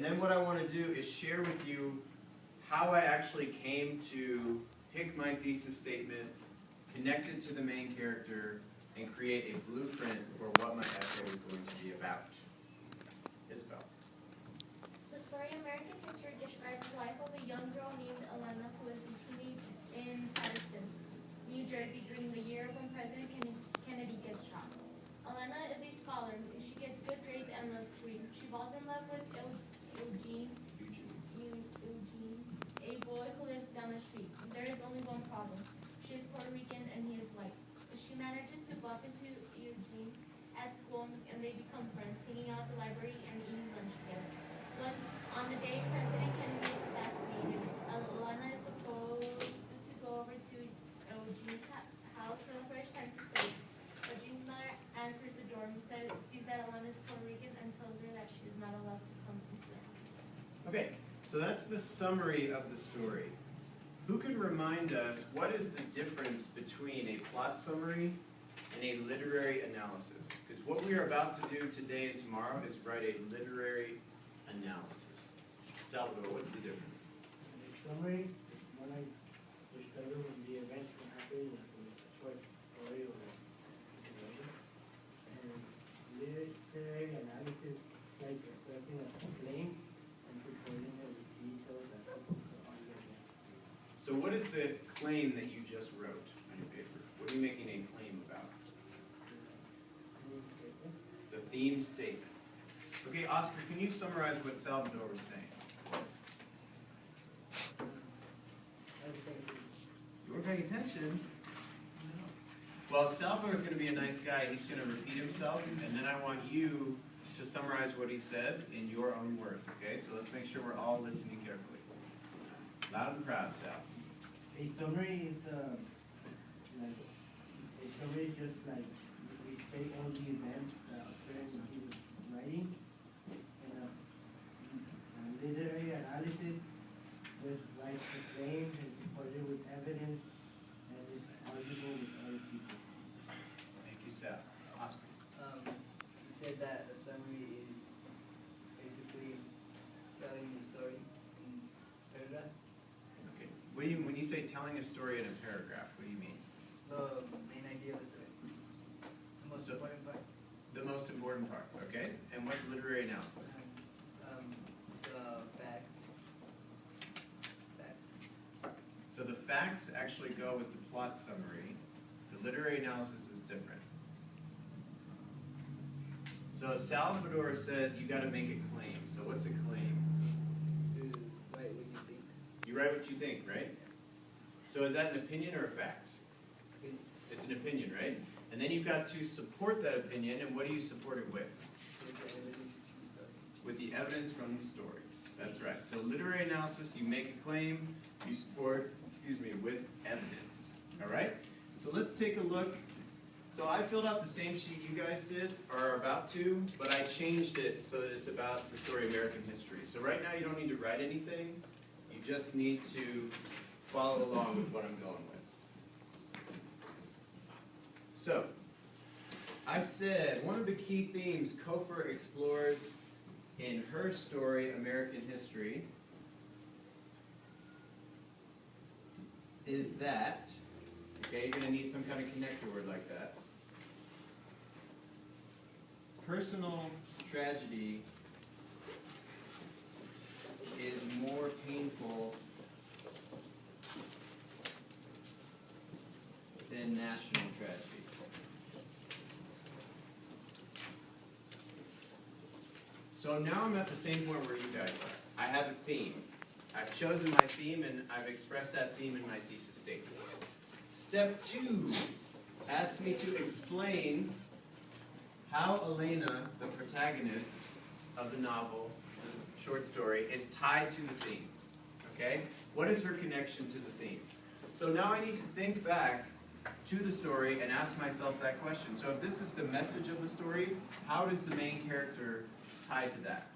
And then what I want to do is share with you how I actually came to pick my thesis statement, connect it to the main character, and create a blueprint for what my essay is going to be about. Isabel. The story American History describes the life of a young girl named Elena who is a teenager in Patterson, New Jersey during the year when President Kennedy gets shot. Elena is a scholar. She gets good grades and loves to read. She falls in love with Eugene, a boy who lives down the street. There is only one problem. She is Puerto Rican and he is white. She manages to bump into Eugene at school and they become friends, hanging out at the library and eating lunch together. But on the day President Kennedy is assassinated, Elena is supposed to go over to Eugene's house for the first time to study. Eugene's mother answers the door and sees that Elena is Puerto Rican and tells her that she is not allowed to come into the house. Okay, so that's the summary of the story. Who can remind us what is the difference between a plot summary and a literary analysis? Because what we are about to do today and tomorrow is write a literary analysis. Salvador, what's the difference? The summary is more like describing the events that happen in a short story or whatever. And literary analysis is like expressing a claim and supporting it with details that focus on the event. So what is the claim that you just wrote on your paper? What are you making a claim about? The theme statement. Okay, Oscar, can you summarize what Salvador was saying? You weren't paying attention? Well, Salvador is going to be a nice guy. He's going to repeat himself, and then I want you to summarize what he said in your own words, okay? So let's make sure we're all listening carefully. Loud and proud, Sal. A summary is just like we take all the events that occurred when he was writing, and a literary analysis was like a claim and supported with evidence and is arguable with other people. Thank you, Sal. Oscar. He said that a summary is basically telling the story in paragraph. Okay. What do you, when you say telling a story in a paragraph, what do you mean? The main idea of the story. The most important part. The most important parts, okay? And what's literary analysis? The facts. So the facts actually go with the plot summary. The literary analysis is different. So Salvador said you got to make a claim. So what's a claim? To write what you think. You write what you think, right? So is that an opinion or a fact? It's an opinion, right? And then you've got to support that opinion, and what do you support it with? With the evidence from the story. With the evidence from the story. That's right. So literary analysis, you make a claim, you support, with evidence. All right? So let's take a look. So I filled out the same sheet you guys did, or are about to, but I changed it so that it's about the story of American history. So right now you don't need to write anything. You just need to follow along with what I'm going with. So, I said one of the key themes Cofer explores in her story, American History, is that, okay, you're going to need some kind of connector word like that. Personal tragedy is more painful than national tragedy. So now I'm at the same point where you guys are. I have a theme. I've chosen my theme and I've expressed that theme in my thesis statement. Step 2 asks me to explain how Elena, the protagonist of the novel, the short story, is tied to the theme. Okay? What is her connection to the theme? So now I need to think back to the story and ask myself that question. So if this is the message of the story, how does the main character tie to that?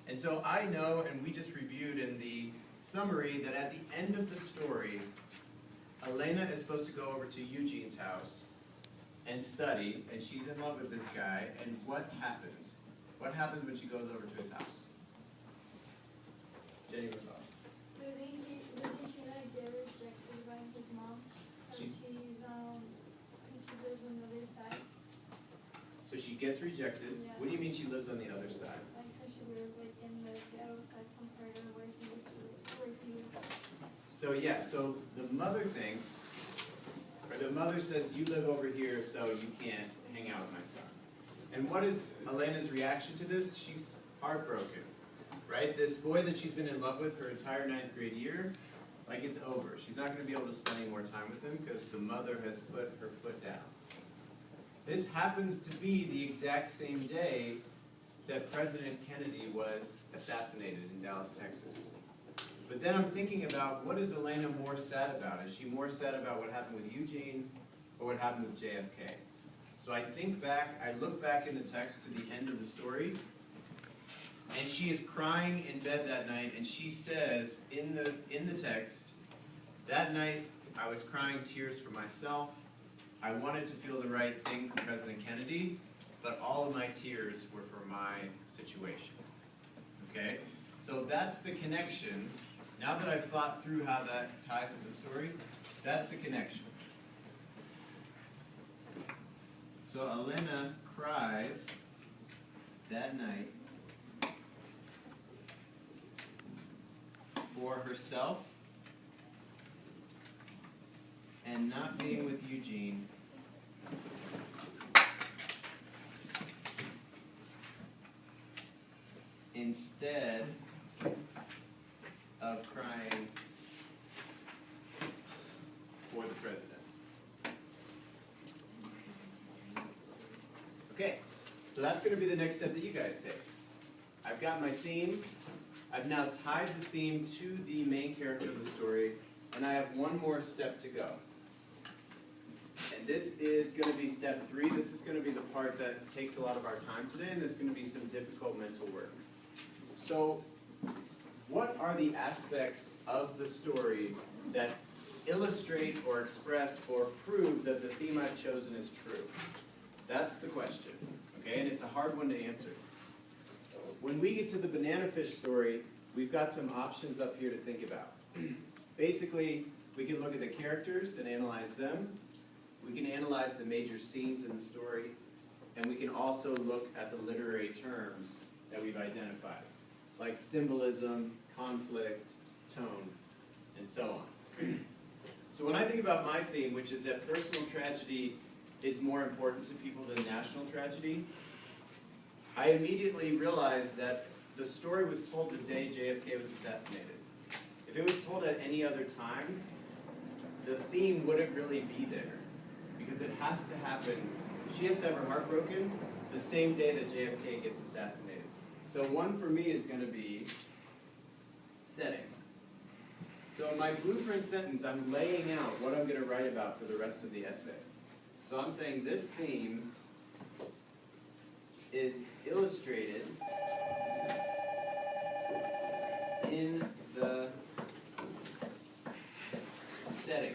And so I know, and we just reviewed in the summary, that at the end of the story, Elena is supposed to go over to Eugene's house and study, and she's in love with this guy, and what happens? What happens when she goes over to his house? any of her thoughts? Didn't she like get rejected by his mom? Cause She- she lives on the other side. So she gets rejected. Yeah. What do you mean she lives on the other side? Like, cause she lives like in the ghetto side compared to where he was. So yeah, so the mother thinks, or the mother says, you live over here, so you can't hang out with my son. And what is Elena's reaction to this? She's heartbroken, right? This boy that she's been in love with her entire 9th grade year, like it's over. She's not going to be able to spend any more time with him because the mother has put her foot down. This happens to be the exact same day that President Kennedy was assassinated in Dallas, Texas. But then I'm thinking about, what is Elena more sad about? Is she more sad about what happened with Eugene or what happened with JFK? So I think back, I look back in the text to the end of the story, and she is crying in bed that night, and she says in the text, that night I was crying tears for myself. I wanted to feel the right thing for President Kennedy, but all of my tears were for my situation. Okay? So that's the connection. Now that I've thought through how that ties to the story, that's the connection. So Elena cries that night for herself and not being with Eugene. Instead of crying for the president. Okay, so that's going to be the next step that you guys take. I've got my theme. I've now tied the theme to the main character of the story, and I have one more step to go. And this is going to be step 3. This is going to be the part that takes a lot of our time today, and there's going to be some difficult mental work. So, what are the aspects of the story that illustrate or express or prove that the theme I've chosen is true? That's the question, okay? And it's a hard one to answer. When we get to the Bananafish story, we've got some options up here to think about. Basically, we can look at the characters and analyze them. We can analyze the major scenes in the story. And we can also look at the literary terms that we've identified, like symbolism, conflict, tone, and so on. So when I think about my theme, which is that personal tragedy is more important to people than national tragedy, I immediately realized that the story was told the day JFK was assassinated. If it was told at any other time, the theme wouldn't really be there, because it has to happen. She has to have her heart broken the same day that JFK gets assassinated. So one for me is going to be setting. So in my blueprint sentence, I'm laying out what I'm going to write about for the rest of the essay. So I'm saying this theme is illustrated in the setting.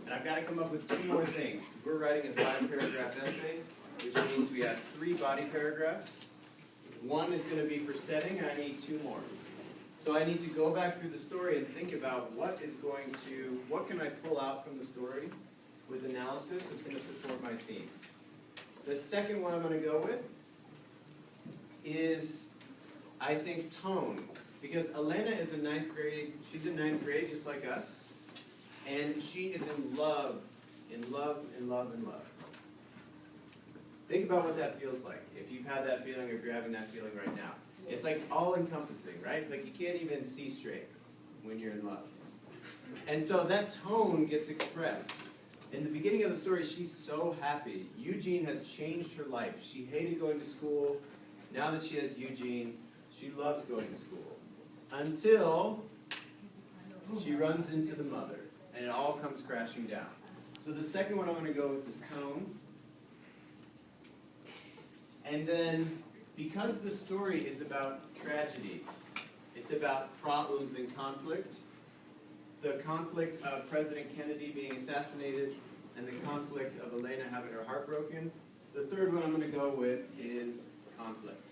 And I've got to come up with 2 more things. We're writing a 5-paragraph essay, which means we have 3 body paragraphs. 1 is going to be for setting, I need 2 more. So I need to go back through the story and think about what can I pull out from the story with analysis that's going to support my theme. The second one I'm going to go with is, I think, tone. Because Elena is in 9th grade, she's in 9th grade just like us, and she is in love, in love, in love, in love. Think about what that feels like, if you've had that feeling or if you're having that feeling right now. It's like all-encompassing, right? It's like you can't even see straight when you're in love. And so that tone gets expressed. In the beginning of the story, she's so happy. Eugene has changed her life. She hated going to school. Now that she has Eugene, she loves going to school. Until she runs into the mother, and it all comes crashing down. So the second one I'm going to go with is tone. And then, because the story is about tragedy, it's about problems and conflict, the conflict of President Kennedy being assassinated, and the conflict of Elena having her heart broken, the third one I'm going to go with is conflict.